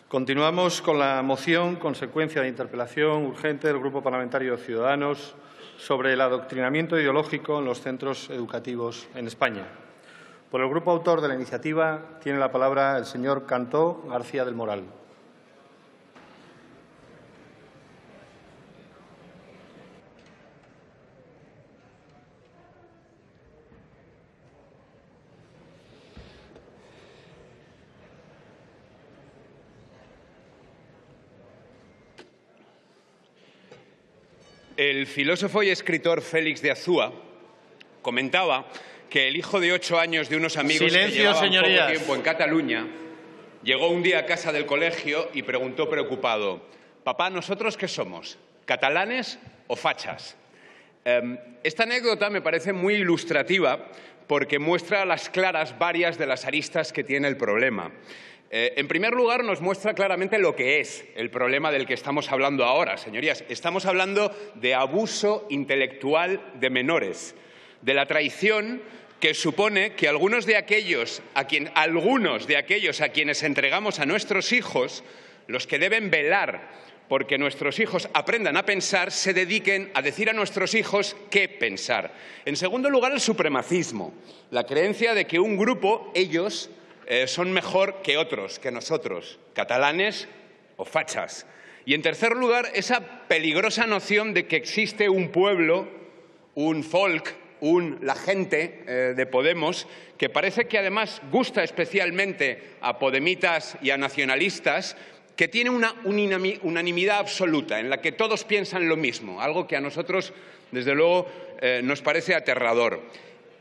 Continuamos con la moción, consecuencia de interpelación urgente del Grupo Parlamentario de Ciudadanos sobre el adoctrinamiento ideológico en los centros educativos en España. Por el grupo autor de la iniciativa tiene la palabra el señor Cantó García del Moral. El filósofo y escritor Félix de Azúa comentaba que el hijo de 8 años de unos amigos que llevaban poco tiempo en Cataluña llegó un día a casa del colegio y preguntó preocupado: «Papá, ¿nosotros qué somos? ¿Catalanes o fachas?». Esta anécdota me parece muy ilustrativa porque muestra a las claras varias de las aristas que tiene el problema. En primer lugar, nos muestra claramente lo que es el problema del que estamos hablando ahora. Señorías, estamos hablando de abuso intelectual de menores, de la traición que supone que algunos de aquellos a quienes entregamos a nuestros hijos, los que deben velar porque nuestros hijos aprendan a pensar, se dediquen a decir a nuestros hijos qué pensar. En segundo lugar, el supremacismo, la creencia de que un grupo, ellos, son mejor que otros, que nosotros, catalanes o fachas. Y en tercer lugar, esa peligrosa noción de que existe un pueblo, un folk, la gente de Podemos, que parece que además gusta especialmente a podemitas y a nacionalistas, que tiene una unanimidad absoluta, en la que todos piensan lo mismo, algo que a nosotros, desde luego, nos parece aterrador,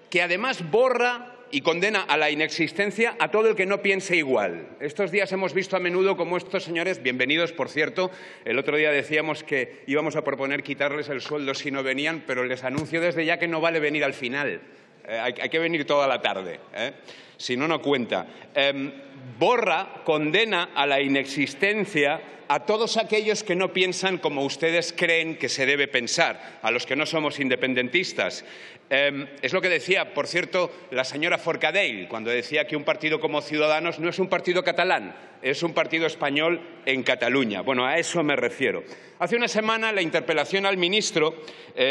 que además borra y condena a la inexistencia a todo el que no piense igual. Estos días hemos visto a menudo cómo estos señores, bienvenidos por cierto, el otro día decíamos que íbamos a proponer quitarles el sueldo si no venían, pero les anuncio desde ya que no vale venir al final. Hay que venir toda la tarde, si no, no cuenta. Borra, condena a la inexistencia a todos aquellos que no piensan como ustedes creen que se debe pensar, a los que no somos independentistas. Es lo que decía, por cierto, la señora Forcadell, cuando decía que un partido como Ciudadanos no es un partido catalán, es un partido español en Cataluña. Bueno, a eso me refiero. Hace una semana, en la interpelación al ministro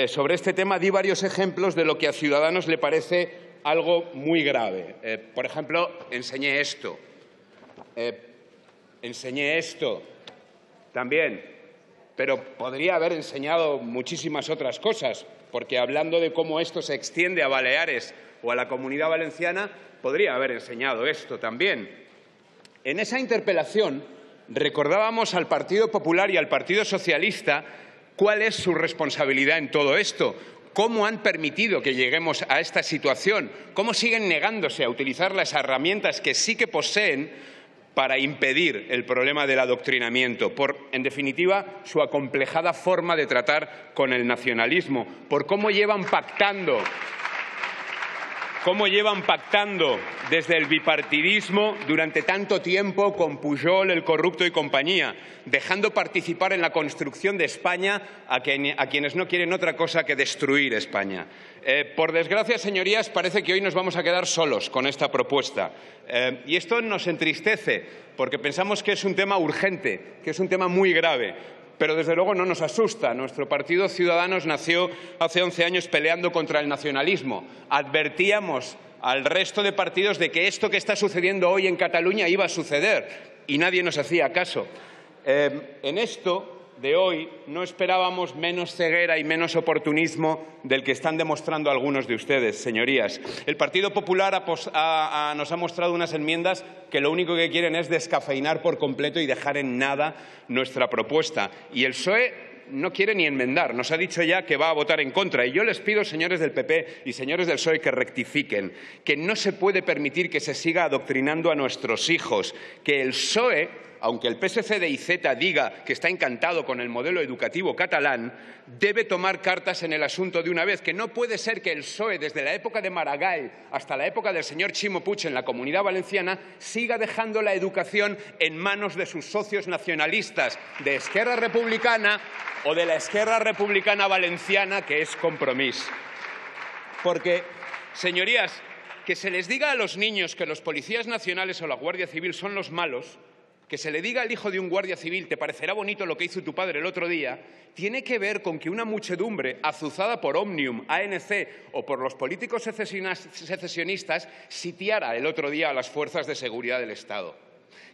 sobre este tema, di varios ejemplos de lo que a Ciudadanos le parece algo muy grave. Por ejemplo, enseñé esto también, pero podría haber enseñado muchísimas otras cosas, porque hablando de cómo esto se extiende a Baleares o a la Comunidad Valenciana, podría haber enseñado esto también. En esa interpelación recordábamos al Partido Popular y al Partido Socialista cuál es su responsabilidad en todo esto, cómo han permitido que lleguemos a esta situación, cómo siguen negándose a utilizar las herramientas que sí que poseen para impedir el problema del adoctrinamiento, por, en definitiva, su acomplejada forma de tratar con el nacionalismo, por cómo llevan pactando desde el bipartidismo durante tanto tiempo con Pujol, el corrupto y compañía, dejando participar en la construcción de España a quienes no quieren otra cosa que destruir España. Por desgracia, señorías, parece que hoy nos vamos a quedar solos con esta propuesta. Y esto nos entristece, porque pensamos que es un tema urgente, que es un tema muy grave. Pero desde luego no nos asusta. Nuestro partido Ciudadanos nació hace 11 años peleando contra el nacionalismo. Advertíamos al resto de partidos de que esto que está sucediendo hoy en Cataluña iba a suceder y nadie nos hacía caso. En esto de hoy no esperábamos menos ceguera y menos oportunismo del que están demostrando algunos de ustedes, señorías. El Partido Popular nos ha mostrado unas enmiendas que lo único que quieren es descafeinar por completo y dejar en nada nuestra propuesta. Y el PSOE no quiere ni enmendar, nos ha dicho ya que va a votar en contra. Y yo les pido, señores del PP y señores del PSOE, que rectifiquen, que no se puede permitir que se siga adoctrinando a nuestros hijos, que el PSOE, aunque el PSC de IZ diga que está encantado con el modelo educativo catalán, debe tomar cartas en el asunto de una vez, que no puede ser que el PSOE, desde la época de Maragall hasta la época del señor Ximo Puig en la Comunidad Valenciana, siga dejando la educación en manos de sus socios nacionalistas de Esquerra Republicana o de la Esquerra Republicana Valenciana, que es Compromís. Porque, señorías, que se les diga a los niños que los policías nacionales o la Guardia Civil son los malos, que se le diga al hijo de un guardia civil «te parecerá bonito lo que hizo tu padre el otro día», tiene que ver con que una muchedumbre azuzada por Òmnium, ANC o por los políticos secesionistas sitiara el otro día a las fuerzas de seguridad del Estado.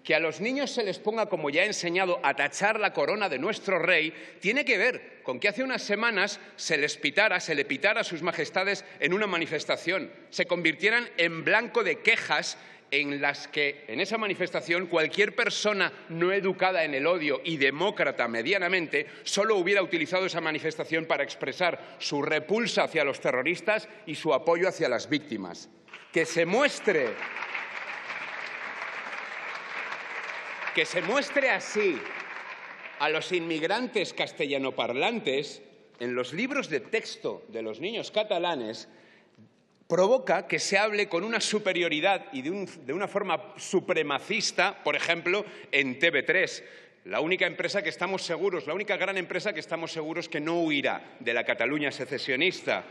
Que a los niños se les ponga, como ya he enseñado, a tachar la corona de nuestro rey, tiene que ver con que hace unas semanas se le pitara a sus majestades en una manifestación, se convirtieran en blanco de quejas en las que, en esa manifestación, cualquier persona no educada en el odio y demócrata medianamente solo hubiera utilizado esa manifestación para expresar su repulsa hacia los terroristas y su apoyo hacia las víctimas. Que se muestre así a los inmigrantes castellanoparlantes en los libros de texto de los niños catalanes provoca que se hable con una superioridad y de una forma supremacista, por ejemplo, en TV3. La única empresa que estamos seguros, la única gran empresa que estamos seguros que no huirá de la Cataluña secesionista.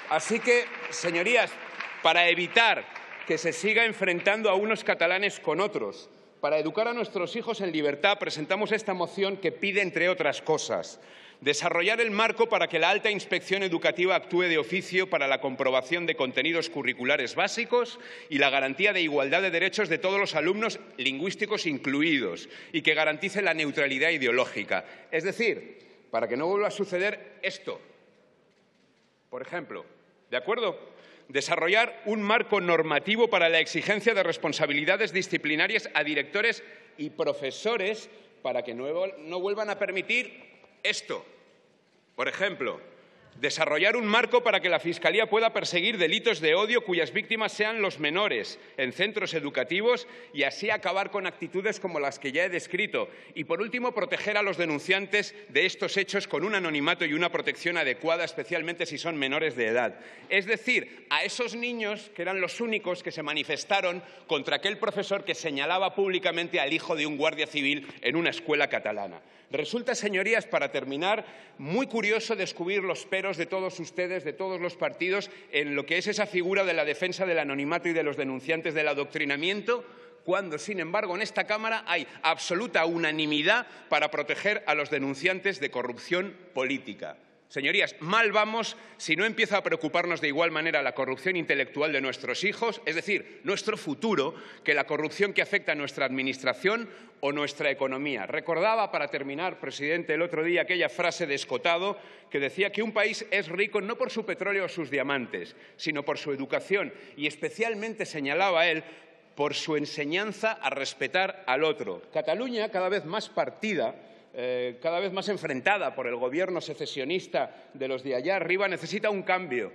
Así que, señorías, para evitar que se siga enfrentando a unos catalanes con otros, para educar a nuestros hijos en libertad, presentamos esta moción que pide, entre otras cosas, desarrollar el marco para que la alta inspección educativa actúe de oficio para la comprobación de contenidos curriculares básicos y la garantía de igualdad de derechos de todos los alumnos, lingüísticos incluidos, y que garantice la neutralidad ideológica. Es decir, para que no vuelva a suceder esto. Por ejemplo, ¿de acuerdo? Desarrollar un marco normativo para la exigencia de responsabilidades disciplinarias a directores y profesores para que no vuelvan a permitir esto. Por ejemplo, desarrollar un marco para que la Fiscalía pueda perseguir delitos de odio cuyas víctimas sean los menores en centros educativos y así acabar con actitudes como las que ya he descrito. Y, por último, proteger a los denunciantes de estos hechos con un anonimato y una protección adecuada, especialmente si son menores de edad. Es decir, a esos niños que eran los únicos que se manifestaron contra aquel profesor que señalaba públicamente al hijo de un guardia civil en una escuela catalana. Resulta, señorías, para terminar, muy curioso descubrir los peros de todos ustedes, de todos los partidos, en lo que es esa figura de la defensa del anonimato y de los denunciantes del adoctrinamiento, cuando, sin embargo, en esta Cámara hay absoluta unanimidad para proteger a los denunciantes de corrupción política. Señorías, mal vamos si no empieza a preocuparnos de igual manera la corrupción intelectual de nuestros hijos, es decir, nuestro futuro, que la corrupción que afecta a nuestra administración o nuestra economía. Recordaba, para terminar, presidente, el otro día aquella frase de Escotado que decía que un país es rico no por su petróleo o sus diamantes, sino por su educación y especialmente, señalaba él, por su enseñanza a respetar al otro. Cataluña, cada vez más partida, cada vez más enfrentada por el gobierno secesionista de los de allá arriba, necesita un cambio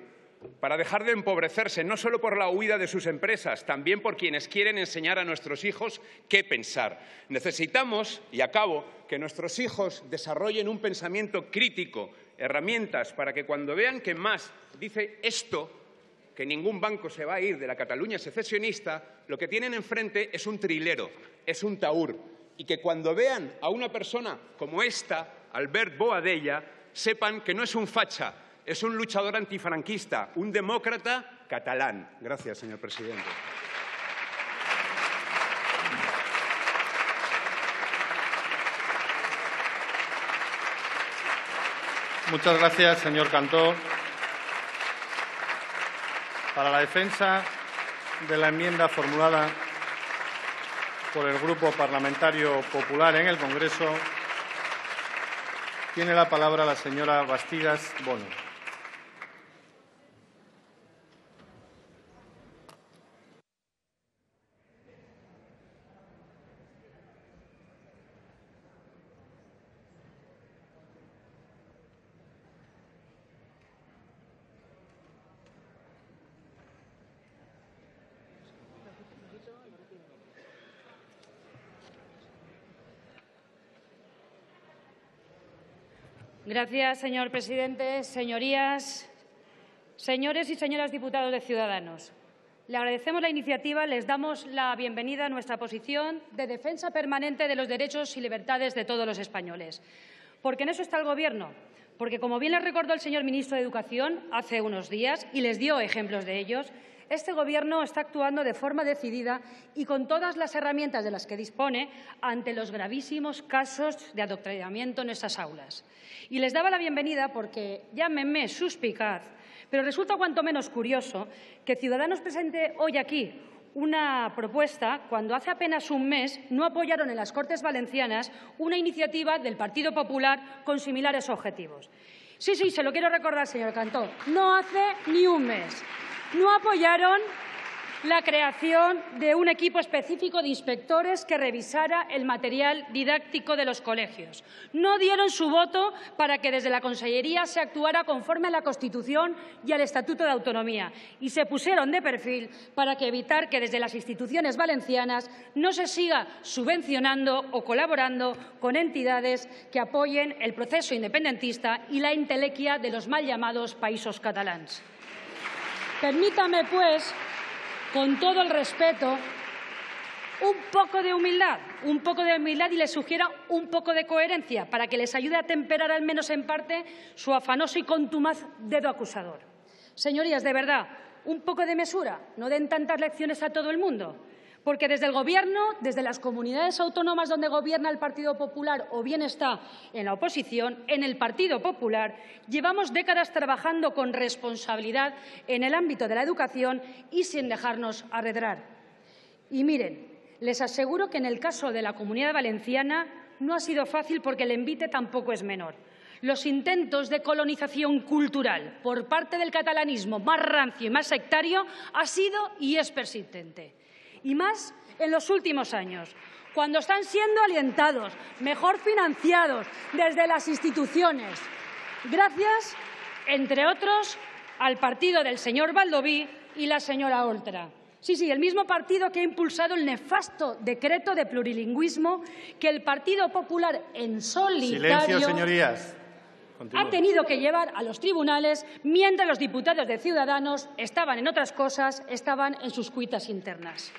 para dejar de empobrecerse, no solo por la huida de sus empresas, también por quienes quieren enseñar a nuestros hijos qué pensar. Necesitamos, y acabo, que nuestros hijos desarrollen un pensamiento crítico, herramientas para que cuando vean que Mas dice esto, que ningún banco se va a ir de la Cataluña secesionista, lo que tienen enfrente es un trilero, es un tahúr. Y que cuando vean a una persona como esta, Albert Boadella, sepan que no es un facha, es un luchador antifranquista, un demócrata catalán. Gracias, señor presidente. Muchas gracias, señor Cantó. Para la defensa de la enmienda formulada por el Grupo Parlamentario Popular en el Congreso, tiene la palabra la señora Bastidas Bono. Gracias, señor presidente. Señorías, señores y señoras diputados de Ciudadanos, le agradecemos la iniciativa, les damos la bienvenida a nuestra posición de defensa permanente de los derechos y libertades de todos los españoles. Porque en eso está el Gobierno. Porque, como bien les recordó el señor ministro de Educación hace unos días, y les dio ejemplos de ellos, este Gobierno está actuando de forma decidida y con todas las herramientas de las que dispone ante los gravísimos casos de adoctrinamiento en nuestras aulas. Y les daba la bienvenida porque, llámenme suspicaz, pero resulta cuanto menos curioso que Ciudadanos presente hoy aquí una propuesta cuando hace apenas un mes no apoyaron en las Cortes Valencianas una iniciativa del Partido Popular con similares objetivos. Sí, se lo quiero recordar, señor Cantó. No hace ni un mes. No apoyaron la creación de un equipo específico de inspectores que revisara el material didáctico de los colegios. No dieron su voto para que desde la Consellería se actuara conforme a la Constitución y al Estatuto de Autonomía y se pusieron de perfil para evitar que desde las instituciones valencianas no se siga subvencionando o colaborando con entidades que apoyen el proceso independentista y la entelequia de los mal llamados països catalans. Permítame, pues, con todo el respeto, un poco de humildad y les sugiero un poco de coherencia para que les ayude a temperar al menos en parte su afanoso y contumaz dedo acusador. Señorías, de verdad, un poco de mesura, no den tantas lecciones a todo el mundo, porque desde el Gobierno, desde las comunidades autónomas donde gobierna el Partido Popular o bien está en la oposición, en el Partido Popular, llevamos décadas trabajando con responsabilidad en el ámbito de la educación y sin dejarnos arredrar. Y miren, les aseguro que en el caso de la Comunidad Valenciana no ha sido fácil porque el envite tampoco es menor. Los intentos de colonización cultural por parte del catalanismo más rancio y más sectario ha sido y es persistente. Y más en los últimos años, cuando están siendo alientados, mejor financiados desde las instituciones, gracias, entre otros, al partido del señor Baldoví y la señora Oltra. Sí, el mismo partido que ha impulsado el nefasto decreto de plurilingüismo que el Partido Popular en solitario Silencio, señorías. Ha tenido que llevar a los tribunales mientras los diputados de Ciudadanos estaban en otras cosas, estaban en sus cuitas internas.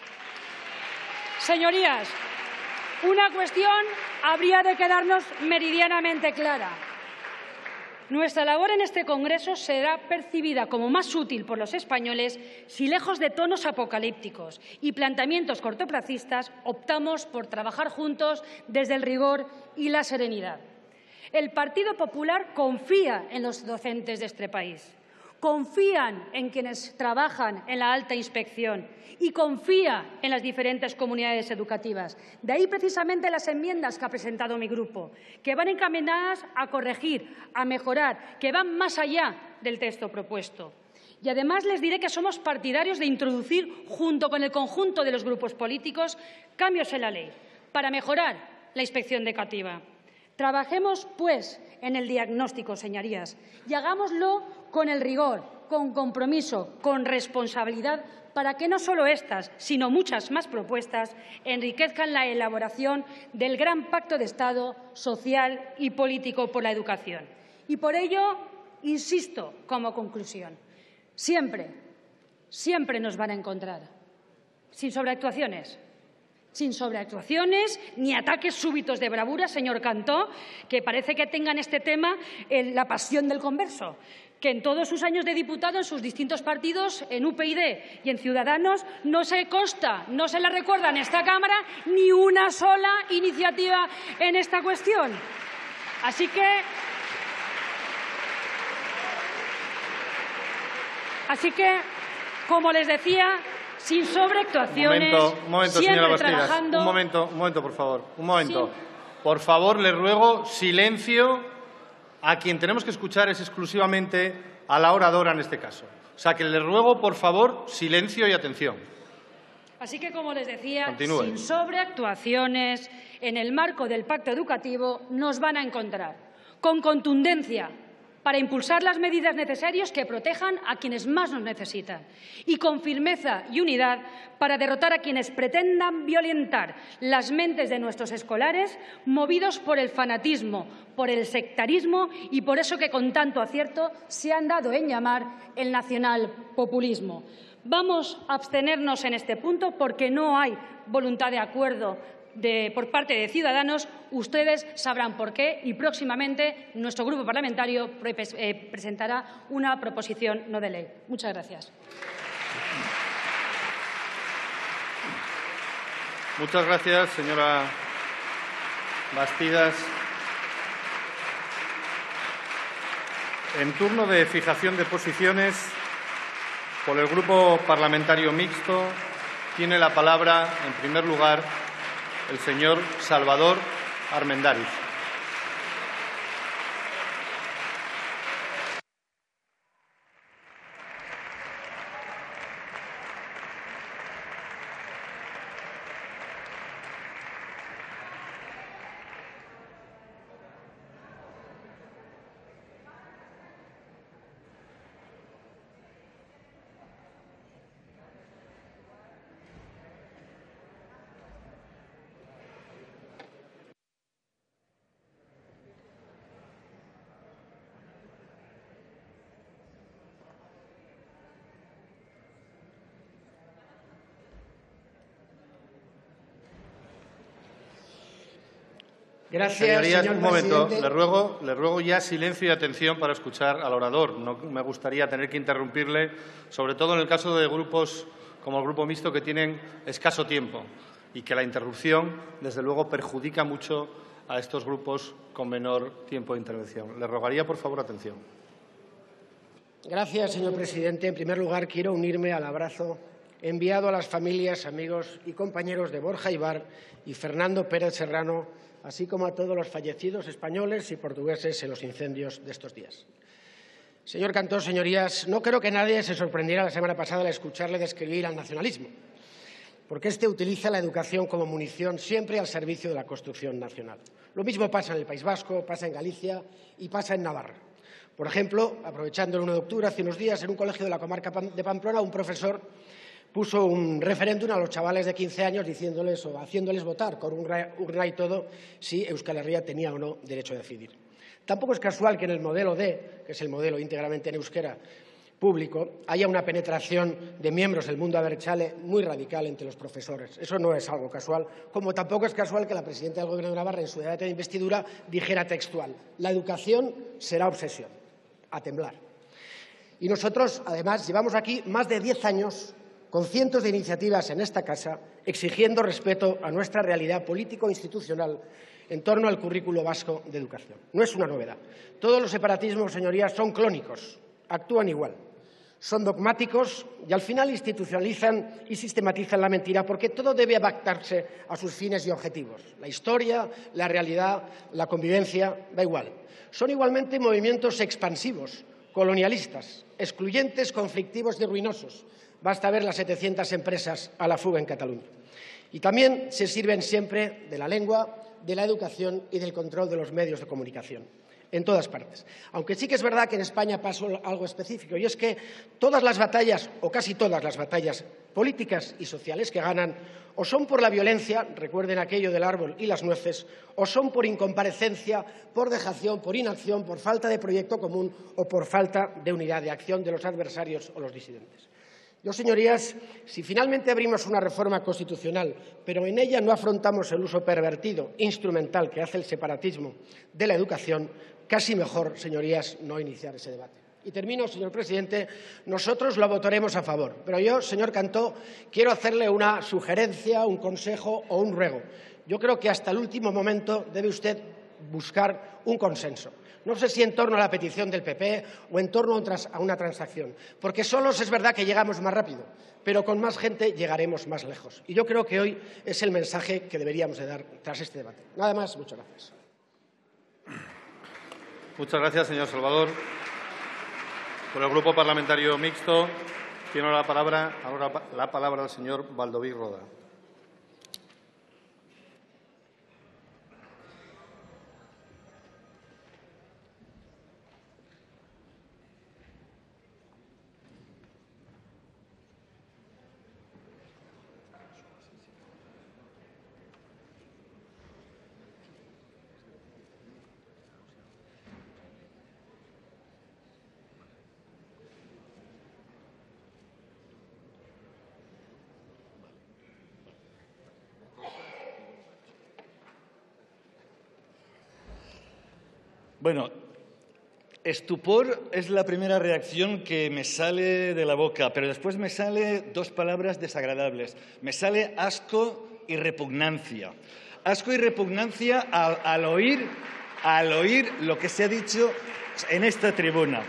Señorías, una cuestión habría de quedarnos meridianamente clara. Nuestra labor en este Congreso será percibida como más útil por los españoles si, lejos de tonos apocalípticos y planteamientos cortoplacistas, optamos por trabajar juntos desde el rigor y la serenidad. El Partido Popular confía en los docentes de este país, confían en quienes trabajan en la alta inspección y confía en las diferentes comunidades educativas. De ahí precisamente las enmiendas que ha presentado mi grupo, que van encaminadas a corregir, a mejorar, que van más allá del texto propuesto. Y además les diré que somos partidarios de introducir, junto con el conjunto de los grupos políticos, cambios en la ley para mejorar la inspección educativa. Trabajemos, pues, en el diagnóstico, señorías, y hagámoslo con el rigor, con compromiso, con responsabilidad, para que no solo estas, sino muchas más propuestas enriquezcan la elaboración del gran pacto de Estado social y político por la educación. Y por ello, insisto, como conclusión, siempre nos van a encontrar, sin sobreactuaciones ni ataques súbitos de bravura, señor Cantó, que parece que tengan este tema en la pasión del converso, que en todos sus años de diputado en sus distintos partidos, en UPyD y en Ciudadanos, no se consta, no se le recuerda en esta Cámara ni una sola iniciativa en esta cuestión. Así que, como les decía, sin sobreactuaciones, un momento, señora Bastidas. Un momento, por favor. Un momento. Sí. Por favor, le ruego silencio. A quien tenemos que escuchar es exclusivamente a la oradora en este caso. O sea, que le ruego, por favor, silencio y atención. Así que, como les decía, continúe. Sin sobreactuaciones, en el marco del pacto educativo nos van a encontrar con contundencia para impulsar las medidas necesarias que protejan a quienes más nos necesitan y con firmeza y unidad para derrotar a quienes pretendan violentar las mentes de nuestros escolares movidos por el fanatismo, por el sectarismo y por eso que con tanto acierto se han dado en llamar el nacionalpopulismo. Vamos a abstenernos en este punto porque no hay voluntad de acuerdo por parte de Ciudadanos. Ustedes sabrán por qué y próximamente nuestro grupo parlamentario presentará una proposición no de ley. Muchas gracias. Muchas gracias, señora Bastidas. En turno de fijación de posiciones, por el Grupo Parlamentario Mixto, tiene la palabra, en primer lugar, el señor Salvador Armendáriz. Gracias, señorías, señor un momento. presidente. Le ruego ya silencio y atención para escuchar al orador. No me gustaría tener que interrumpirle, sobre todo en el caso de grupos como el Grupo Mixto, que tienen escaso tiempo y que la interrupción, desde luego, perjudica mucho a estos grupos con menor tiempo de intervención. Le rogaría, por favor, atención. Gracias, señor presidente. En primer lugar, quiero unirme al abrazo enviado a las familias, amigos y compañeros de Borja Ibar y Fernando Pérez Serrano, así como a todos los fallecidos españoles y portugueses en los incendios de estos días. Señor Cantó, señorías, no creo que nadie se sorprendiera la semana pasada al escucharle describir al nacionalismo, porque este utiliza la educación como munición siempre al servicio de la construcción nacional. Lo mismo pasa en el País Vasco, pasa en Galicia y pasa en Navarra. Por ejemplo, aprovechando el 1 de octubre, hace unos días, en un colegio de la comarca de Pamplona, un profesor puso un referéndum a los chavales de 15 años diciéndoles o haciéndoles votar con urna y todo si Euskal Herria tenía o no derecho a decidir. Tampoco es casual que en el modelo D, que es el modelo íntegramente en euskera público, haya una penetración de miembros del mundo abertzale muy radical entre los profesores. Eso no es algo casual, como tampoco es casual que la presidenta del Gobierno de Navarra en su debate de investidura dijera textual: la educación será obsesión, a temblar. Y nosotros, además, llevamos aquí más de 10 años con cientos de iniciativas en esta casa, exigiendo respeto a nuestra realidad político-institucional en torno al currículo vasco de educación. No es una novedad. Todos los separatismos, señorías, son clónicos, actúan igual. Son dogmáticos y al final institucionalizan y sistematizan la mentira, porque todo debe adaptarse a sus fines y objetivos. La historia, la realidad, la convivencia, da igual. Son igualmente movimientos expansivos, colonialistas, excluyentes, conflictivos y ruinosos. Basta ver las 700 empresas a la fuga en Cataluña. Y también se sirven siempre de la lengua, de la educación y del control de los medios de comunicación, en todas partes. Aunque sí que es verdad que en España pasó algo específico, y es que todas las batallas, o casi todas las batallas políticas y sociales que ganan, o son por la violencia, recuerden aquello del árbol y las nueces, o son por incomparecencia, por dejación, por inacción, por falta de proyecto común o por falta de unidad de acción de los adversarios o los disidentes. Yo, señorías, si finalmente abrimos una reforma constitucional, pero en ella no afrontamos el uso pervertido, instrumental que hace el separatismo de la educación, casi mejor, señorías, no iniciar ese debate. Y termino, señor presidente, nosotros lo votaremos a favor, pero yo, señor Cantó, quiero hacerle una sugerencia, un consejo o un ruego. Yo creo que hasta el último momento debe usted buscar un consenso. No sé si en torno a la petición del PP o en torno a una transacción, porque solos es verdad que llegamos más rápido, pero con más gente llegaremos más lejos. Y yo creo que hoy es el mensaje que deberíamos de dar tras este debate. Nada más, muchas gracias. Muchas gracias, señor Salvador. Por el Grupo Parlamentario Mixto tiene la palabra el señor Baldoví Roda. Bueno, estupor es la primera reacción que me sale de la boca, pero después me salen dos palabras desagradables. Me sale asco y repugnancia. Asco y repugnancia al oír lo que se ha dicho en esta tribuna.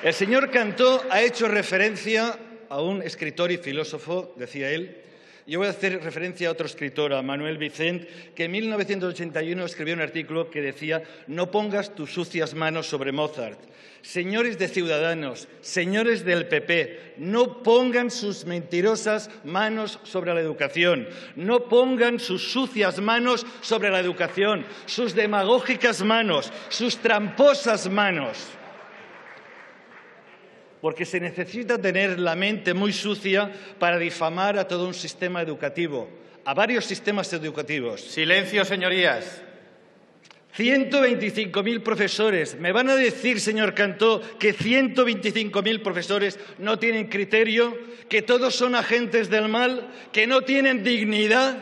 El señor Cantó ha hecho referencia a un escritor y filósofo, decía él. Yo voy a hacer referencia a otro escritor, a Manuel Vicent, que en 1981 escribió un artículo que decía: no pongas tus sucias manos sobre Mozart. Señores de Ciudadanos, señores del PP, no pongan sus mentirosas manos sobre la educación, no pongan sus sucias manos sobre la educación, sus demagógicas manos, sus tramposas manos. Porque se necesita tener la mente muy sucia para difamar a todo un sistema educativo, a varios sistemas educativos. Silencio, señorías. 125.000 profesores. ¿Me van a decir, señor Cantó, que 125.000 profesores no tienen criterio, que todos son agentes del mal, que no tienen dignidad?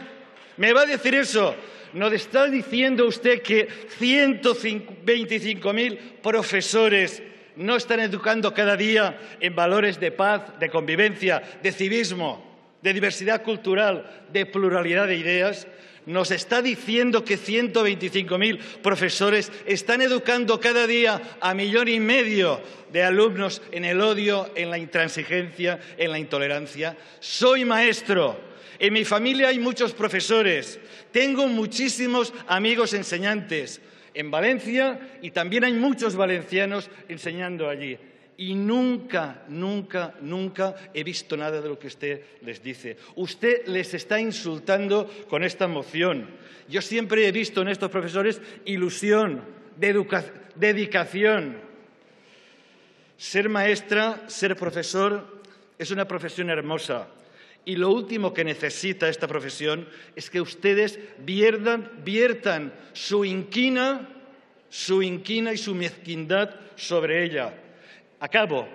¿Me va a decir eso? ¿Nos está diciendo usted que 125.000 profesores no están educando cada día en valores de paz, de convivencia, de civismo, de diversidad cultural, de pluralidad de ideas? Nos está diciendo que 125.000 profesores están educando cada día a 1,5 millones de alumnos en el odio, en la intransigencia, en la intolerancia. Soy maestro. En mi familia hay muchos profesores. Tengo muchísimos amigos enseñantes en Valencia y también hay muchos valencianos enseñando allí. Y nunca, nunca, nunca he visto nada de lo que usted les dice. Usted les está insultando con esta moción. Yo siempre he visto en estos profesores ilusión, dedicación. Ser maestra, ser profesor, es una profesión hermosa. Y lo último que necesita esta profesión es que ustedes viertan su inquina y su mezquindad sobre ella. Acabo,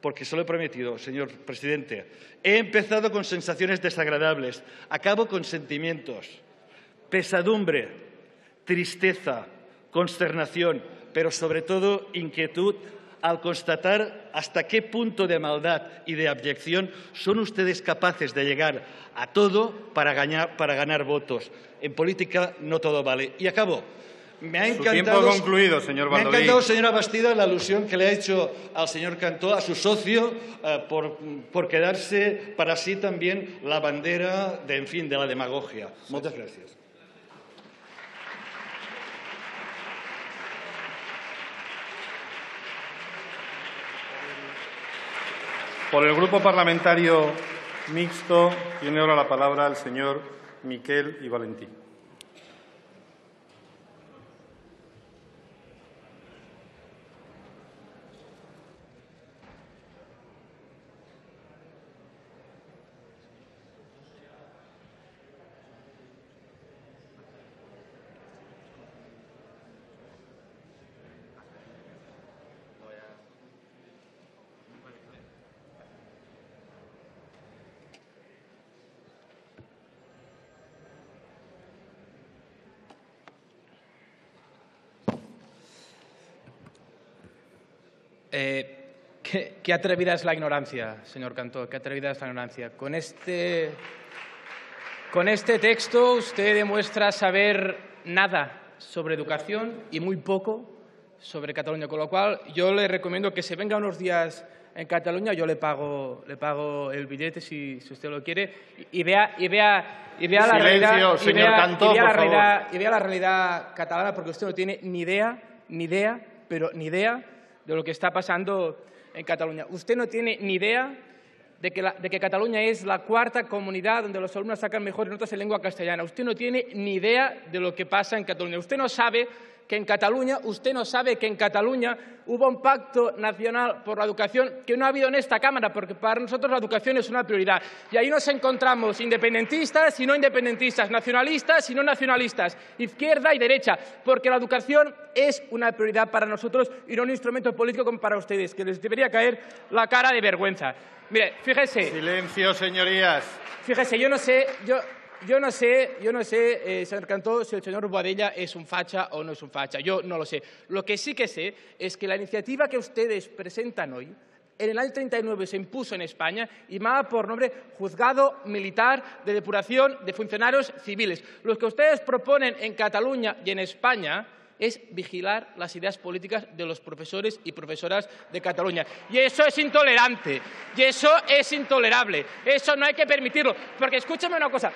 porque se lo he prometido, señor presidente. He empezado con sensaciones desagradables, acabo con sentimientos, pesadumbre, tristeza, consternación, pero sobre todo inquietud al constatar hasta qué punto de maldad y de abyección son ustedes capaces de llegar a todo para ganar votos. En política no todo vale. Y acabo. Me ha encantado, tiempo concluido, señor Baldoví. Me ha encantado, señora Bastida, la alusión que le ha hecho al señor Cantó, a su socio, por quedarse para sí también la bandera de la demagogia. Muchas gracias. Por el Grupo Parlamentario Mixto tiene ahora la palabra el señor Miquel i Valentí. Qué atrevida es la ignorancia, señor Cantó, qué atrevida es la ignorancia. Con este texto usted demuestra saber nada sobre educación y muy poco sobre Cataluña, con lo cual yo le recomiendo que se venga unos días en Cataluña, yo le pago el billete si usted lo quiere y vea la realidad, señor Cantó, y vea la realidad catalana, porque usted no tiene ni idea, pero ni idea de lo que está pasando en Cataluña. Usted no tiene ni idea de que Cataluña es la cuarta comunidad donde los alumnos sacan mejores notas en lengua castellana. Usted no tiene ni idea de lo que pasa en Cataluña. Usted no sabe que en Cataluña hubo un pacto nacional por la educación que no ha habido en esta Cámara, porque para nosotros la educación es una prioridad. Y ahí nos encontramos independentistas y no independentistas, nacionalistas y no nacionalistas, izquierda y derecha, porque la educación es una prioridad para nosotros y no un instrumento político como para ustedes, que les debería caer la cara de vergüenza. Mire, fíjese. Silencio, señorías. Fíjese, yo no sé, señor Cantó, si el señor Boadella es un facha o no es un facha. Yo no lo sé. Lo que sí que sé es que la iniciativa que ustedes presentan hoy en el año 39 se impuso en España y llamaba por nombre Juzgado Militar de Depuración de Funcionarios Civiles. Lo que ustedes proponen en Cataluña y en España es vigilar las ideas políticas de los profesores y profesoras de Cataluña. Y eso es intolerante, y eso es intolerable. Eso no hay que permitirlo. Porque escúchame una cosa,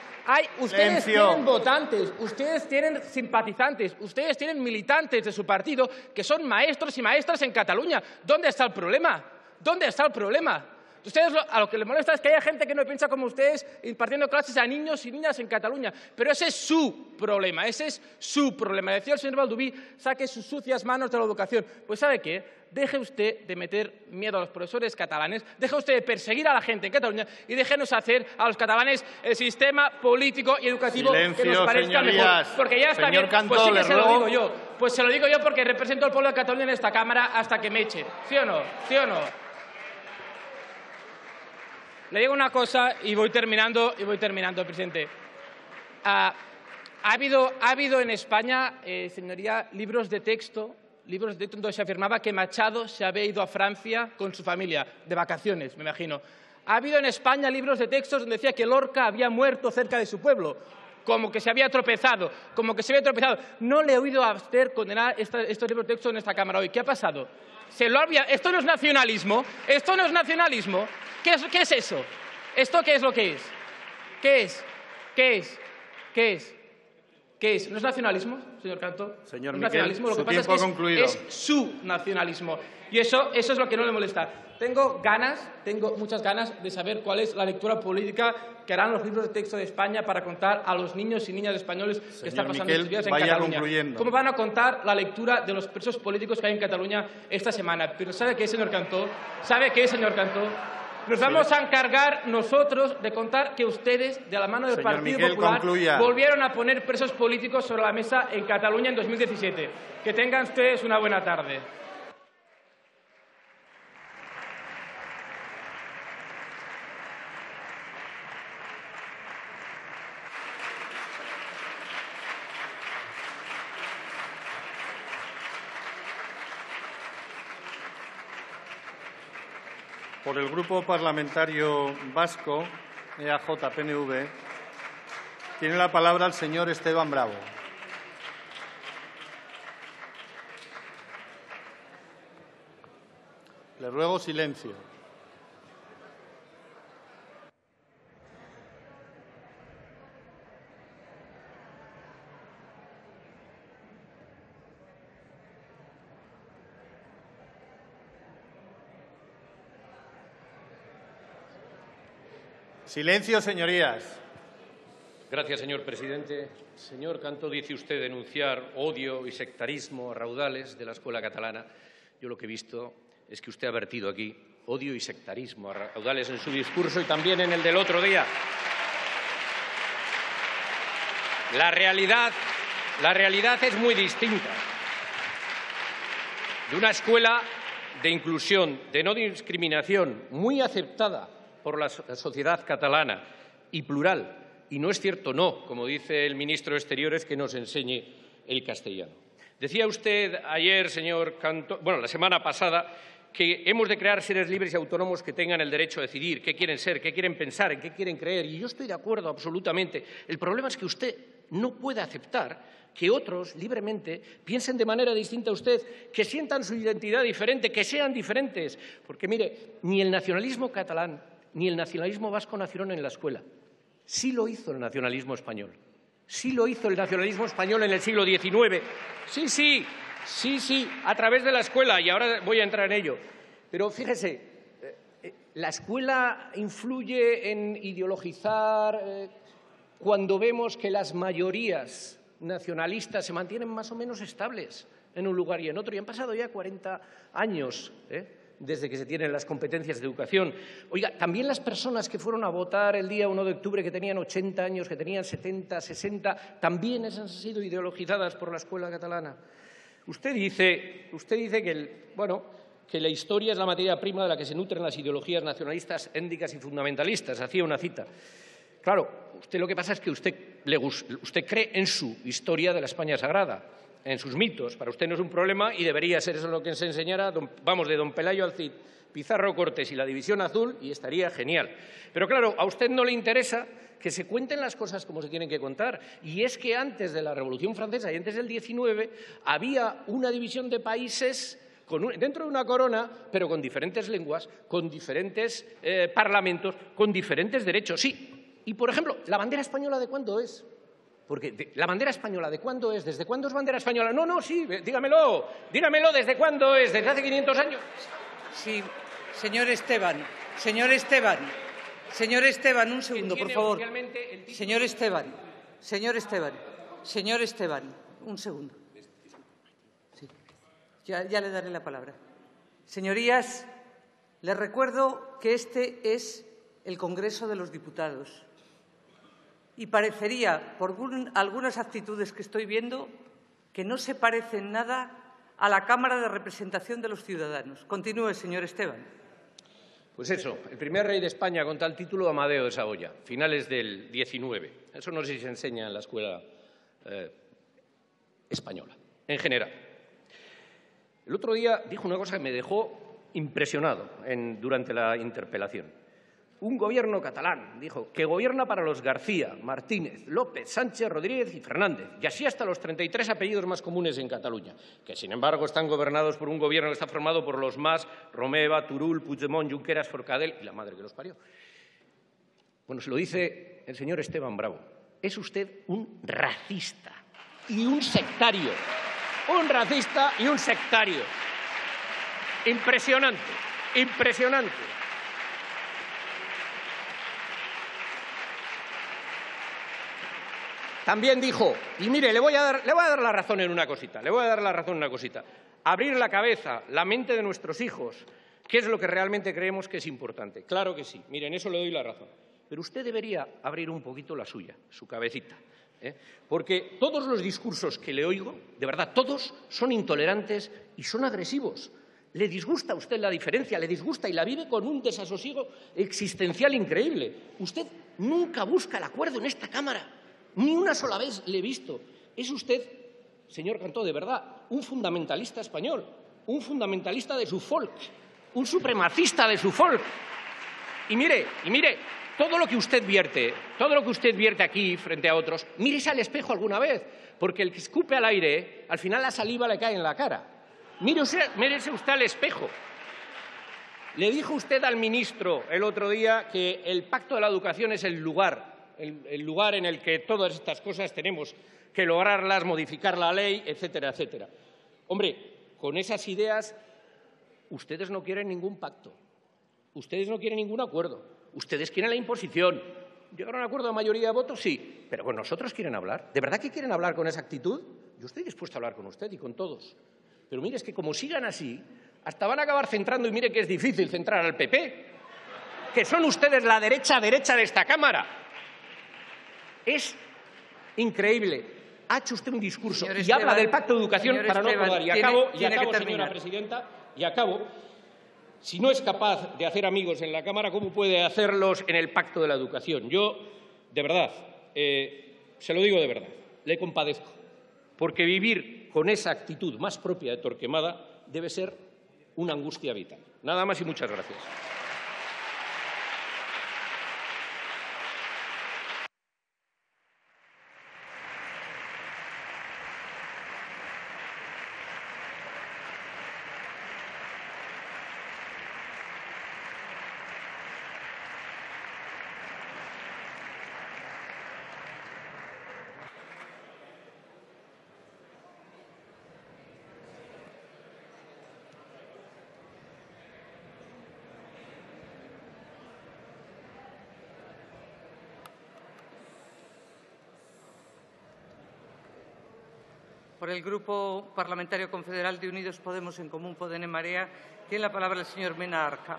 ustedes tienen votantes, ustedes tienen simpatizantes, ustedes tienen militantes de su partido que son maestros y maestras en Cataluña. ¿Dónde está el problema? ¿Dónde está el problema? Ustedes a lo que les molesta es que haya gente que no piensa como ustedes impartiendo clases a niños y niñas en Cataluña. Pero ese es su problema, ese es su problema. Decía el señor Baldoví, saque sus sucias manos de la educación. Pues ¿sabe qué? Deje usted de meter miedo a los profesores catalanes, deje usted de perseguir a la gente en Cataluña y déjenos hacer a los catalanes el sistema político y educativo que nos parezca mejor. Porque ya está bien, Cantó, pues sí que se lo digo yo. Pues se lo digo yo porque represento al pueblo de Cataluña en esta Cámara hasta que me echen. ¿Sí o no? ¿Sí o no? Le digo una cosa y voy terminando, presidente. Ha habido en España, señoría, libros de texto donde se afirmaba que Machado se había ido a Francia con su familia, de vacaciones, me imagino. Ha habido en España libros de textos donde decía que Lorca había muerto cerca de su pueblo, como que se había tropezado, No le he oído a usted condenar estos libros de texto en esta Cámara hoy. ¿Qué ha pasado? ¿Se lo ha olvidado? ¿Esto no es nacionalismo? ¿Esto no es nacionalismo? ¿Qué es eso? ¿Esto qué es lo que es? ¿Qué es? ¿Qué es? ¿Qué es? ¿Qué es? ¿No es nacionalismo, señor Cantó? Señor ¿No es nacionalismo? Miquel, lo que pasa es que es su nacionalismo. Y eso es lo que no le molesta. Tengo muchas ganas de saber cuál es la lectura política que harán los libros de texto de España para contar a los niños y niñas españoles que están pasando sus vidas en Cataluña. ¿Cómo van a contar la lectura de los presos políticos que hay en Cataluña esta semana? Pero ¿sabe qué, señor Cantó? Nos vamos a encargar nosotros de contar que ustedes, de la mano del Partido Popular, volvieron a poner presos políticos sobre la mesa en Cataluña en 2017. Que tengan ustedes una buena tarde. Por el Grupo Parlamentario Vasco, EAJ-PNV, tiene la palabra el señor Esteban Bravo. Le ruego silencio. Silencio, señorías. Gracias, señor presidente. Señor Cantó, dice usted denunciar odio y sectarismo a raudales de la escuela catalana. Yo lo que he visto es que usted ha vertido aquí odio y sectarismo a raudales en su discurso y también en el del otro día. La realidad es muy distinta. De una escuela de inclusión, de no discriminación, muy aceptada por la sociedad catalana y plural. Y no es cierto, no, como dice el ministro de Exteriores, que nos enseñe el castellano. Decía usted ayer, señor Cantó, la semana pasada, que hemos de crear seres libres y autónomos que tengan el derecho a decidir qué quieren ser, qué quieren pensar, en qué quieren creer. Y yo estoy de acuerdo absolutamente. El problema es que usted no puede aceptar que otros libremente piensen de manera distinta a usted, que sientan su identidad diferente, que sean diferentes. Porque, mire, ni el nacionalismo catalán ni el nacionalismo vasco nacieron en la escuela. Sí lo hizo el nacionalismo español. Sí lo hizo el nacionalismo español en el siglo XIX. Sí, a través de la escuela, y ahora voy a entrar en ello. Pero fíjese, la escuela influye en ideologizar cuando vemos que las mayorías nacionalistas se mantienen más o menos estables en un lugar y en otro. Y han pasado ya 40 años, desde que se tienen las competencias de educación. Oiga, también las personas que fueron a votar el día 1 de octubre, que tenían 80 años, que tenían 70, 60, también han sido ideologizadas por la escuela catalana. Usted dice que la historia es la materia prima de la que se nutren las ideologías nacionalistas, étnicas y fundamentalistas. Hacía una cita. Claro, usted lo que pasa es que usted cree en su historia de la España sagrada, en sus mitos. Para usted no es un problema y debería ser eso lo que se enseñara, de don Pelayo al Cid, Pizarro Cortés y la División Azul y estaría genial. Pero claro, a usted no le interesa que se cuenten las cosas como se tienen que contar. Y es que antes de la Revolución Francesa y antes del 19 había una división de países dentro de una corona, pero con diferentes lenguas, con diferentes parlamentos, con diferentes derechos. Sí. Y, por ejemplo, ¿la bandera española de cuándo es? Porque ¿la bandera española de cuándo es? ¿Desde cuándo es bandera española? No, sí, dígamelo, ¿desde cuándo es? ¿Desde hace 500 años? Sí, señor Esteban, un segundo, por favor. Señor Esteban, un segundo. Sí. Ya le daré la palabra. Señorías, les recuerdo que este es el Congreso de los Diputados y parecería, por algunas actitudes que estoy viendo, que no se parecen nada a la Cámara de Representación de los Ciudadanos. Continúe, señor Esteban. Pues eso, el primer rey de España con tal título, Amadeo de Saboya, finales del 19. Eso no sé si se enseña en la escuela española, en general. El otro día dijo una cosa que me dejó impresionado durante la interpelación. Un gobierno catalán, dijo, que gobierna para los García, Martínez, López, Sánchez, Rodríguez y Fernández, y así hasta los 33 apellidos más comunes en Cataluña, que sin embargo están gobernados por un gobierno que está formado por los Mas, Romeva, Turull, Puigdemont, Junqueras, Forcadell y la madre que los parió. Bueno, se lo dice el señor Esteban Bravo. Es usted un racista y un sectario. Un racista y un sectario. Impresionante, impresionante. También dijo, y mire, le voy a dar la razón en una cosita, abrir la cabeza, la mente de nuestros hijos, ¿qué es lo que realmente creemos que es importante? Claro que sí, mire, en eso le doy la razón. Pero usted debería abrir un poquito la suya, su cabecita, porque todos los discursos que le oigo, de verdad, todos son intolerantes y son agresivos. Le disgusta a usted la diferencia, le disgusta y la vive con un desasosiego existencial increíble. Usted nunca busca el acuerdo en esta Cámara. Ni una sola vez le he visto. Es usted, señor Cantó, de verdad, un fundamentalista español, un fundamentalista de su folk, un supremacista de su folk. Y mire, todo lo que usted vierte aquí frente a otros, mírese al espejo alguna vez, porque el que escupe al aire, al final la saliva le cae en la cara. Mírese usted al espejo. Le dijo usted al ministro el otro día que el Pacto de la Educación es el lugar en el que todas estas cosas tenemos que lograrlas, modificar la ley, etcétera, etcétera. Hombre, con esas ideas, ustedes no quieren ningún pacto, ustedes no quieren ningún acuerdo, ustedes quieren la imposición. ¿Llegar a un acuerdo de mayoría de votos? Sí, pero con nosotros quieren hablar. ¿De verdad que quieren hablar con esa actitud? Yo estoy dispuesto a hablar con usted y con todos. Pero mire, es que como sigan así, hasta van a acabar centrando, y mire que es difícil centrar al PP, que son ustedes la derecha de esta Cámara. Es increíble. Ha hecho usted un discurso y habla del Pacto de Educación para no aprobar. Y acabo, señora presidenta, y acabo. Si no es capaz de hacer amigos en la Cámara, ¿cómo puede hacerlos en el Pacto de la Educación? Yo, de verdad, se lo digo de verdad, le compadezco, porque vivir con esa actitud más propia de Torquemada debe ser una angustia vital. Nada más y muchas gracias. Por el Grupo Parlamentario Confederal de Unidos Podemos en Común Podem en Marea, tiene la palabra el señor Mena Arca.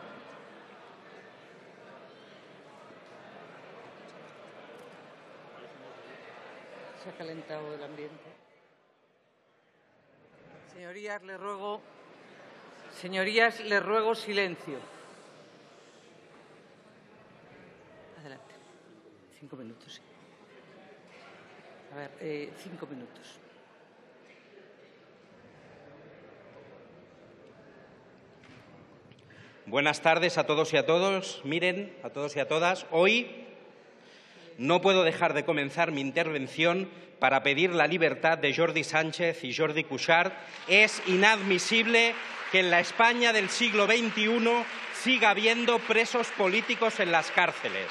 Se ha calentado el ambiente. Señorías, les ruego silencio. Adelante. 5 minutos. A ver, 5 minutos. Buenas tardes a todos y a todos. Miren, a todos y a todas, hoy no puedo dejar de comenzar mi intervención para pedir la libertad de Jordi Sánchez y Jordi Cuixart. Es inadmisible que en la España del siglo XXI siga habiendo presos políticos en las cárceles.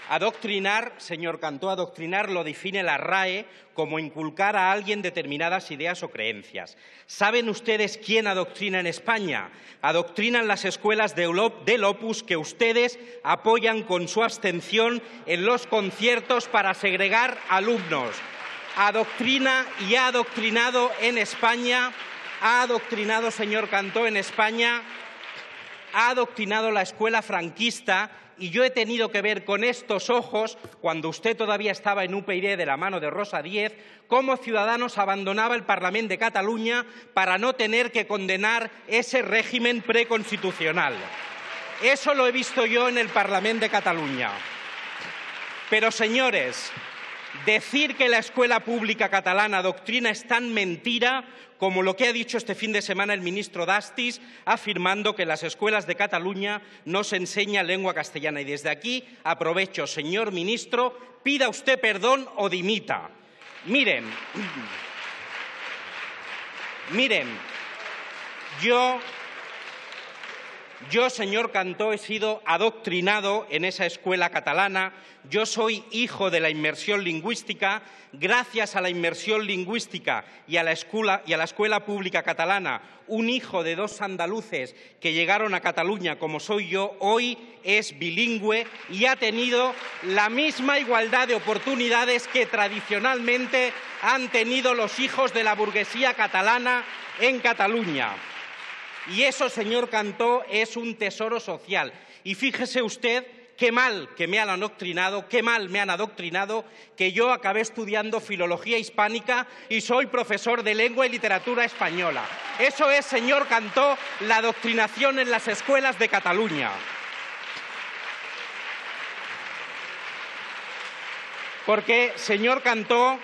Adoctrinar, señor Cantó, adoctrinar lo define la RAE como inculcar a alguien determinadas ideas o creencias. ¿Saben ustedes quién adoctrina en España? Adoctrinan las escuelas del Opus que ustedes apoyan con su abstención en los conciertos para segregar alumnos. Adoctrina y ha adoctrinado en España, señor Cantó, en España, ha adoctrinado la escuela franquista. Y yo he tenido que ver con estos ojos, cuando usted todavía estaba en UPyD de la mano de Rosa Díez, cómo Ciudadanos abandonaba el Parlament de Cataluña para no tener que condenar ese régimen preconstitucional. Eso lo he visto yo en el Parlament de Cataluña. Pero, señores, decir que la escuela pública catalana adoctrina es tan mentira como lo que ha dicho este fin de semana el ministro Dastis, afirmando que en las escuelas de Cataluña no se enseña lengua castellana. Y desde aquí aprovecho, señor ministro, pida usted perdón o dimita. Miren, yo, señor Cantó, he sido adoctrinado en esa escuela catalana. Yo soy hijo de la inmersión lingüística. Gracias a la inmersión lingüística y a la escuela pública catalana, un hijo de dos andaluces que llegaron a Cataluña, como soy yo, hoy es bilingüe y ha tenido la misma igualdad de oportunidades que tradicionalmente han tenido los hijos de la burguesía catalana en Cataluña. Y eso, señor Cantó, es un tesoro social. Y fíjese usted qué mal que me han adoctrinado, que yo acabé estudiando filología hispánica y soy profesor de lengua y literatura española. Eso es, señor Cantó, la adoctrinación en las escuelas de Cataluña. Porque, señor Cantó,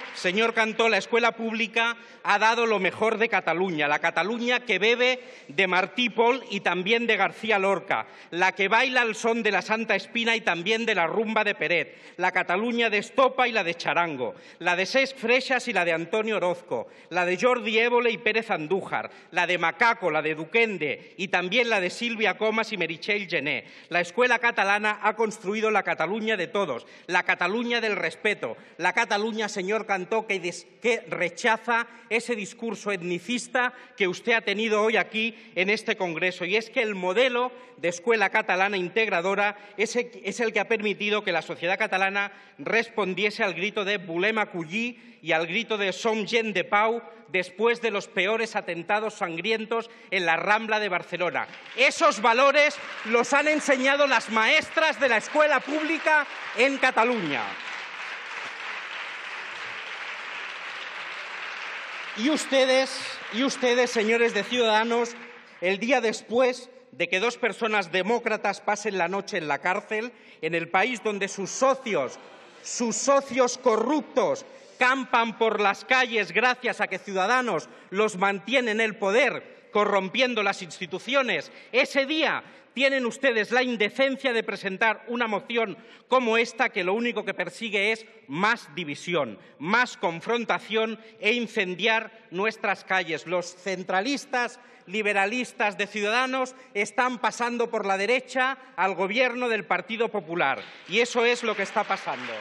la escuela pública ha dado lo mejor de Cataluña, la Cataluña que bebe de Martí Pol y también de García Lorca, la que baila al son de la Santa Espina y también de la rumba de Peret, la Cataluña de Estopa y la de Charango, la de Cesc Freixas y la de Antonio Orozco, la de Jordi Évole y Pérez Andújar, la de Macaco, la de Duquende y también la de Sílvia Comas y Meritxell Gené. La escuela catalana ha construido la Cataluña de todos, la Cataluña del respeto, la Cataluña, señor Cantó, que rechaza ese discurso etnicista que usted ha tenido hoy aquí en este Congreso. Y es que el modelo de escuela catalana integradora es el que ha permitido que la sociedad catalana respondiese al grito de «Volem acollir» y al grito de «Som gent de pau» después de los peores atentados sangrientos en la Rambla de Barcelona. Esos valores los han enseñado las maestras de la escuela pública en Cataluña. Y ustedes, señores de Ciudadanos, el día después de que dos personas demócratas pasen la noche en la cárcel, en el país donde sus socios corruptos campan por las calles gracias a que Ciudadanos los mantiene en el poder, corrompiendo las instituciones, ese día tienen ustedes la indecencia de presentar una moción como esta que lo único que persigue es más división, más confrontación e incendiar nuestras calles. Los centralistas, liberalistas de Ciudadanos están pasando por la derecha al gobierno del Partido Popular y eso es lo que está pasando.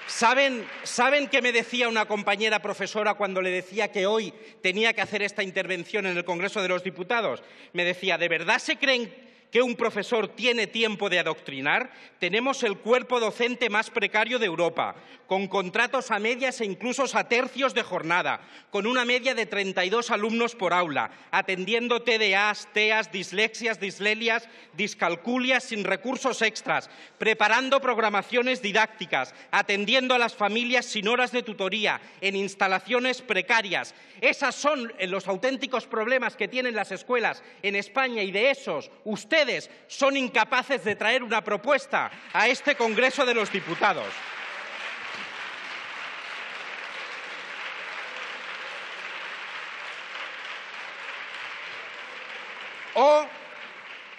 ¿Saben qué me decía una compañera profesora cuando le decía que hoy tenía que hacer esta intervención en el Congreso de los Diputados? Me decía, ¿de verdad se creen que un profesor tiene tiempo de adoctrinar? Tenemos el cuerpo docente más precario de Europa, con contratos a medias e incluso a tercios de jornada, con una media de 32 alumnos por aula, atendiendo TDAs, TEAs, dislexias, dislelias, discalculias sin recursos extras, preparando programaciones didácticas, atendiendo a las familias sin horas de tutoría, en instalaciones precarias. Esos son los auténticos problemas que tienen las escuelas en España y de esos usted ustedes son incapaces de traer una propuesta a este Congreso de los Diputados.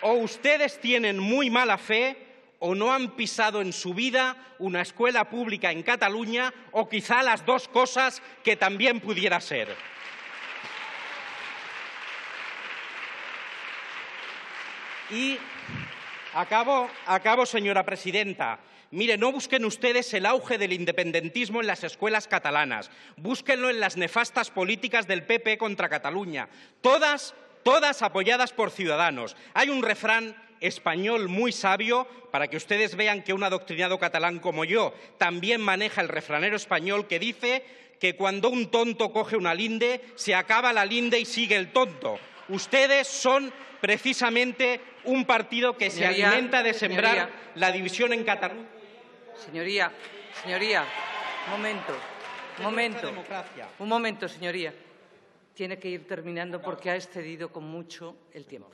O ustedes tienen muy mala fe o no han pisado en su vida una escuela pública en Cataluña, o quizá las dos cosas, que también pudiera ser. Y acabo, señora presidenta. Mire, no busquen ustedes el auge del independentismo en las escuelas catalanas. Búsquenlo en las nefastas políticas del PP contra Cataluña. Todas apoyadas por Ciudadanos. Hay un refrán español muy sabio, para que ustedes vean que un adoctrinado catalán como yo también maneja el refranero español, que dice que cuando un tonto coge una linde, se acaba la linde y sigue el tonto. Ustedes son precisamente un partido que se alimenta de sembrar la división en Cataluña. Señoría, un momento, señoría. Tiene que ir terminando porque ha excedido con mucho el tiempo.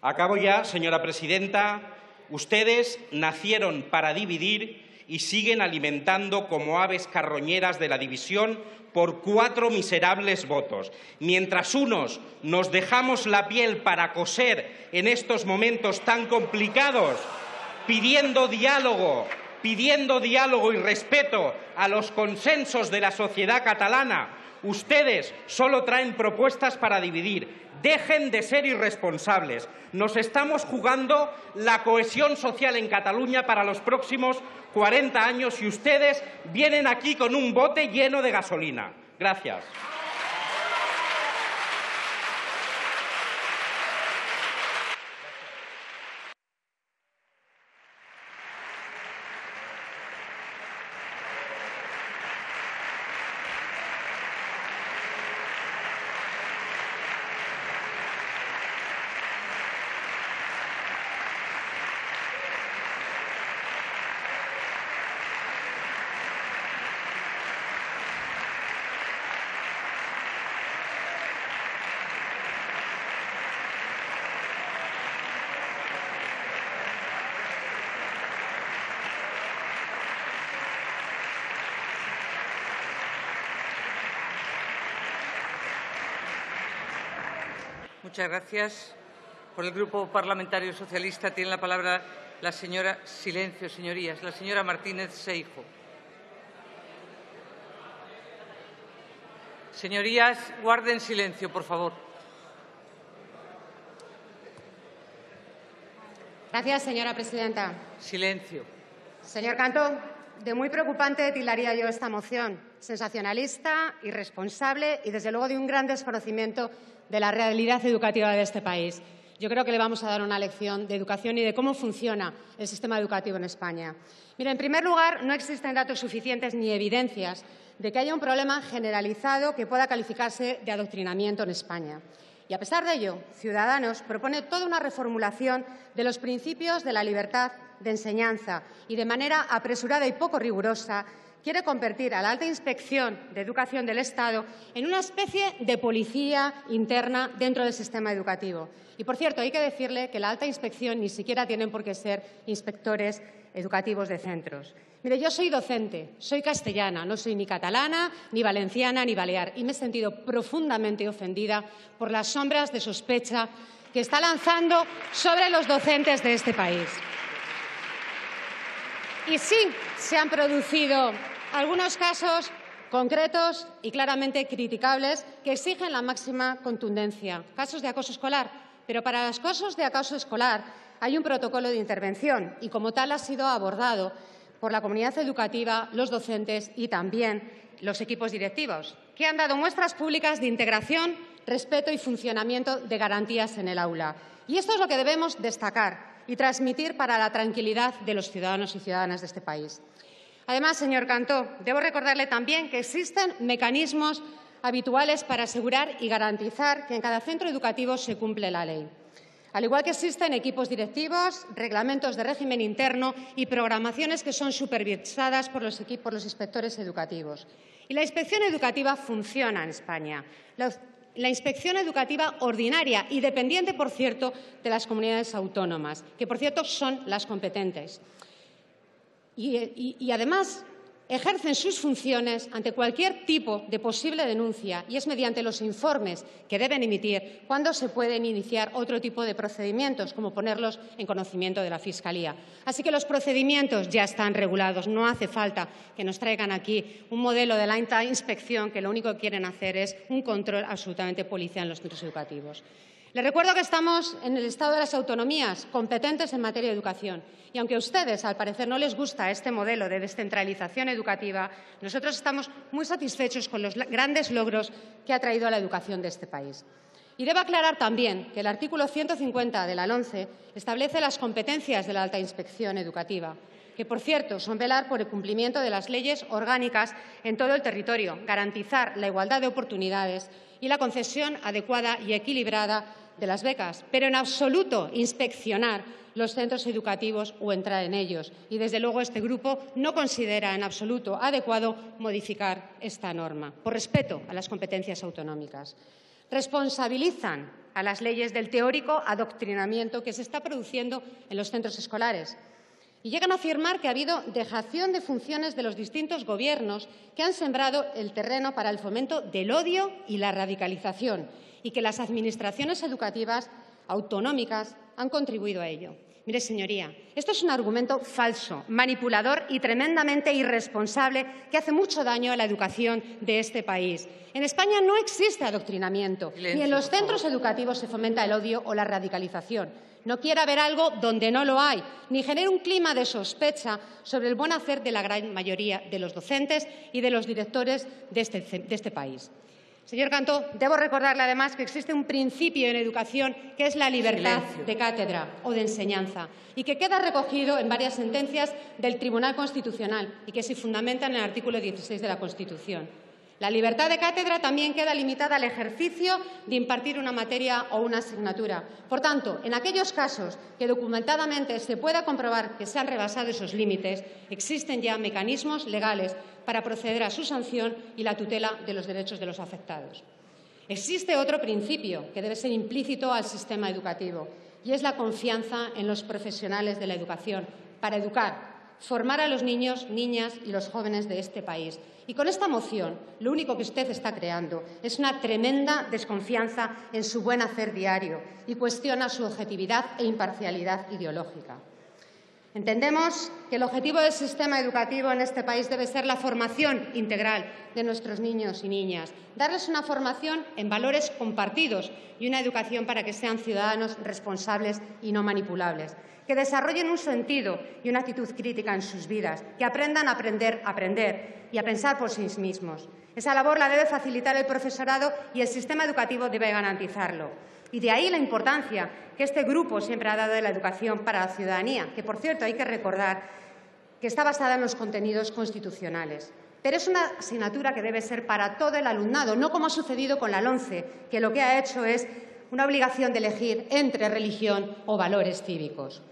Acabo ya, señora presidenta. Ustedes nacieron para dividir y siguen alimentando como aves carroñeras de la división por 4 miserables votos. Mientras unos nos dejamos la piel para coser en estos momentos tan complicados, pidiendo diálogo y respeto a los consensos de la sociedad catalana, ustedes solo traen propuestas para dividir. Dejen de ser irresponsables. Nos estamos jugando la cohesión social en Cataluña para los próximos 40 años y ustedes vienen aquí con un bote lleno de gasolina. Gracias. Muchas gracias. Por el Grupo Parlamentario Socialista tiene la palabra la señora... Silencio, señorías. La señora Martínez Seijo. Señorías, guarden silencio, por favor. Gracias, señora presidenta. Silencio. Señor Cantó, de muy preocupante tildaría yo esta moción. Sensacionalista, irresponsable y, desde luego, de un gran desconocimiento de la realidad educativa de este país. Yo creo que le vamos a dar una lección de educación y de cómo funciona el sistema educativo en España. Mire, en primer lugar, no existen datos suficientes ni evidencias de que haya un problema generalizado que pueda calificarse de adoctrinamiento en España. Y, a pesar de ello, Ciudadanos propone toda una reformulación de los principios de la libertad de enseñanza y, de manera apresurada y poco rigurosa, quiere convertir a la Alta Inspección de Educación del Estado en una especie de policía interna dentro del sistema educativo. Y, por cierto, hay que decirle que la Alta Inspección ni siquiera tienen por qué ser inspectores educativos de centros. Mire, yo soy docente, soy castellana, no soy ni catalana, ni valenciana, ni balear, y me he sentido profundamente ofendida por las sombras de sospecha que está lanzando sobre los docentes de este país. Y sí, se han producido algunos casos concretos y claramente criticables que exigen la máxima contundencia. Casos de acoso escolar. Pero para los casos de acoso escolar hay un protocolo de intervención y, como tal, ha sido abordado por la comunidad educativa, los docentes y también los equipos directivos, que han dado muestras públicas de integración, respeto y funcionamiento de garantías en el aula. Y esto es lo que debemos destacar y transmitir para la tranquilidad de los ciudadanos y ciudadanas de este país. Además, señor Cantó, debo recordarle también que existen mecanismos habituales para asegurar y garantizar que en cada centro educativo se cumple la ley. Al igual que existen equipos directivos, reglamentos de régimen interno y programaciones que son supervisadas por los inspectores educativos. Y la inspección educativa funciona en España. la inspección educativa ordinaria y dependiente, por cierto, de las comunidades autónomas, que, por cierto, son las competentes. Y además, ejercen sus funciones ante cualquier tipo de posible denuncia y es mediante los informes que deben emitir cuando se pueden iniciar otro tipo de procedimientos, como ponerlos en conocimiento de la Fiscalía. Así que los procedimientos ya están regulados. No hace falta que nos traigan aquí un modelo de la inspección que lo único que quieren hacer es un control absolutamente policial en los centros educativos. Les recuerdo que estamos en el Estado de las autonomías, competentes en materia de educación. Y aunque a ustedes, al parecer, no les gusta este modelo de descentralización educativa, nosotros estamos muy satisfechos con los grandes logros que ha traído a la educación de este país. Y debo aclarar también que el artículo 150 de la LOMCE establece las competencias de la alta inspección educativa, que, por cierto, son velar por el cumplimiento de las leyes orgánicas en todo el territorio, garantizar la igualdad de oportunidades y la concesión adecuada y equilibrada de las becas, pero en absoluto inspeccionar los centros educativos o entrar en ellos. Y, desde luego, este grupo no considera en absoluto adecuado modificar esta norma, por respeto a las competencias autonómicas. Responsabilizan a las leyes del teórico adoctrinamiento que se está produciendo en los centros escolares. Y llegan a afirmar que ha habido dejación de funciones de los distintos gobiernos que han sembrado el terreno para el fomento del odio y la radicalización y que las administraciones educativas autonómicas han contribuido a ello. Mire, señoría, esto es un argumento falso, manipulador y tremendamente irresponsable que hace mucho daño a la educación de este país. En España no existe adoctrinamiento, ni en los centros educativos se fomenta el odio o la radicalización. No quiera ver algo donde no lo hay, ni genere un clima de sospecha sobre el buen hacer de la gran mayoría de los docentes y de los directores de este país. Señor Cantó, debo recordarle además que existe un principio en educación que es la libertad de cátedra o de enseñanza y que queda recogido en varias sentencias del Tribunal Constitucional y que se fundamenta en el artículo 16 de la Constitución. La libertad de cátedra también queda limitada al ejercicio de impartir una materia o una asignatura. Por tanto, en aquellos casos que documentadamente se pueda comprobar que se han rebasado esos límites, existen ya mecanismos legales para proceder a su sanción y la tutela de los derechos de los afectados. Existe otro principio que debe ser implícito al sistema educativo y es la confianza en los profesionales de la educación para educar, formar a los niños, niñas y los jóvenes de este país. Y con esta moción lo único que usted está creando es una tremenda desconfianza en su buen hacer diario y cuestiona su objetividad e imparcialidad ideológica. Entendemos que el objetivo del sistema educativo en este país debe ser la formación integral de nuestros niños y niñas, darles una formación en valores compartidos y una educación para que sean ciudadanos responsables y no manipulables, que desarrollen un sentido y una actitud crítica en sus vidas, que aprendan a aprender y a pensar por sí mismos. Esa labor la debe facilitar el profesorado y el sistema educativo debe garantizarlo. Y de ahí la importancia que este grupo siempre ha dado de la educación para la ciudadanía, que, por cierto, hay que recordar que está basada en los contenidos constitucionales. Pero es una asignatura que debe ser para todo el alumnado, no como ha sucedido con la LOMCE, que lo que ha hecho es una obligación de elegir entre religión o valores cívicos.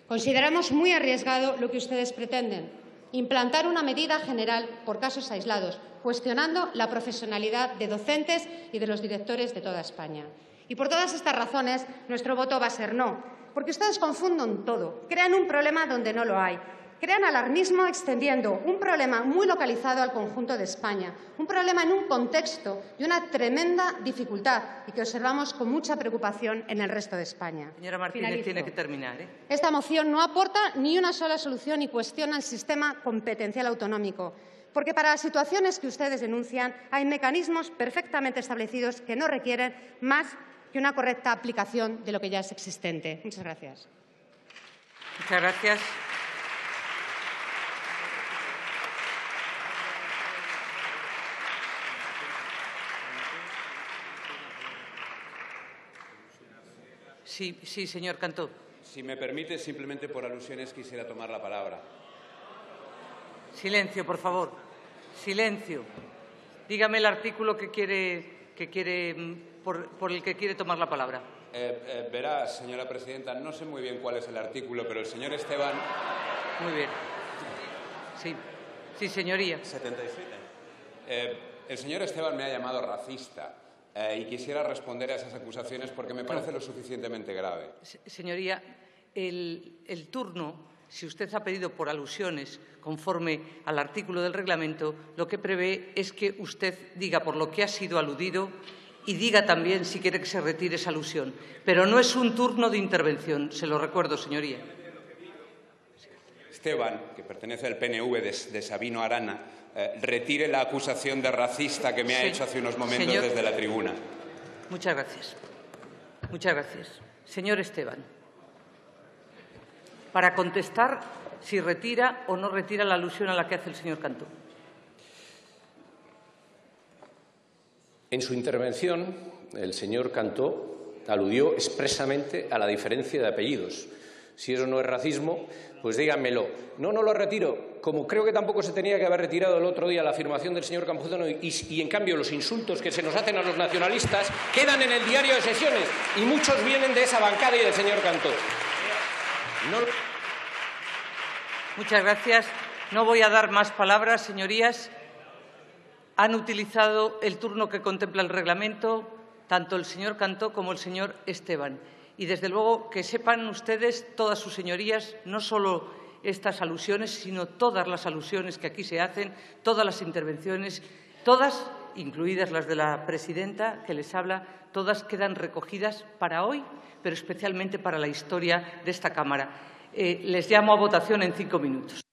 Consideramos muy arriesgado lo que ustedes pretenden, implantar una medida general por casos aislados, cuestionando la profesionalidad de docentes y de los directores de toda España. Y por todas estas razones, nuestro voto va a ser no, porque ustedes confunden todo, crean un problema donde no lo hay, crean alarmismo extendiendo un problema muy localizado al conjunto de España, un problema en un contexto de una tremenda dificultad y que observamos con mucha preocupación en el resto de España. Señora Martínez, tiene que terminar. Esta moción no aporta ni una sola solución y cuestiona el sistema competencial autonómico, porque para las situaciones que ustedes denuncian hay mecanismos perfectamente establecidos que no requieren más que una correcta aplicación de lo que ya es existente. Muchas gracias. Muchas gracias. Sí, señor Cantó. Si me permite, simplemente por alusiones quisiera tomar la palabra. Silencio, por favor. Silencio. Dígame el artículo por el que quiere tomar la palabra. Verá, señora presidenta, no sé muy bien cuál es el artículo, pero el señor Esteban... Muy bien. Sí, señoría. 77. El señor Esteban me ha llamado racista y quisiera responder a esas acusaciones porque me parece lo suficientemente grave. Señoría, el turno, si usted ha pedido por alusiones conforme al artículo del reglamento, lo que prevé es que usted diga por lo que ha sido aludido y diga también si quiere que se retire esa alusión. Pero no es un turno de intervención, se lo recuerdo, señoría. Esteban, que pertenece al PNV de Sabino Arana, retire la acusación de racista que me ha hecho hace unos momentos desde la tribuna. Muchas gracias. Muchas gracias. Señor Esteban, para contestar si retira o no retira la alusión a la que hace el señor Cantó. En su intervención, el señor Cantó aludió expresamente a la diferencia de apellidos. Si eso no es racismo, pues díganmelo. No lo retiro, como creo que tampoco se tenía que haber retirado el otro día la afirmación del señor Campuzano y en cambio los insultos que se nos hacen a los nacionalistas quedan en el diario de sesiones y muchos vienen de esa bancada y del señor Cantó. Muchas gracias. No voy a dar más palabras, señorías. Han utilizado el turno que contempla el reglamento tanto el señor Cantó como el señor Esteban. Y, desde luego, que sepan ustedes, todas sus señorías, no solo estas alusiones, sino todas las alusiones que aquí se hacen, todas las intervenciones, todas, incluidas las de la presidenta que les habla, todas quedan recogidas para hoy, pero especialmente para la historia de esta Cámara. Les llamo a votación en 5 minutos.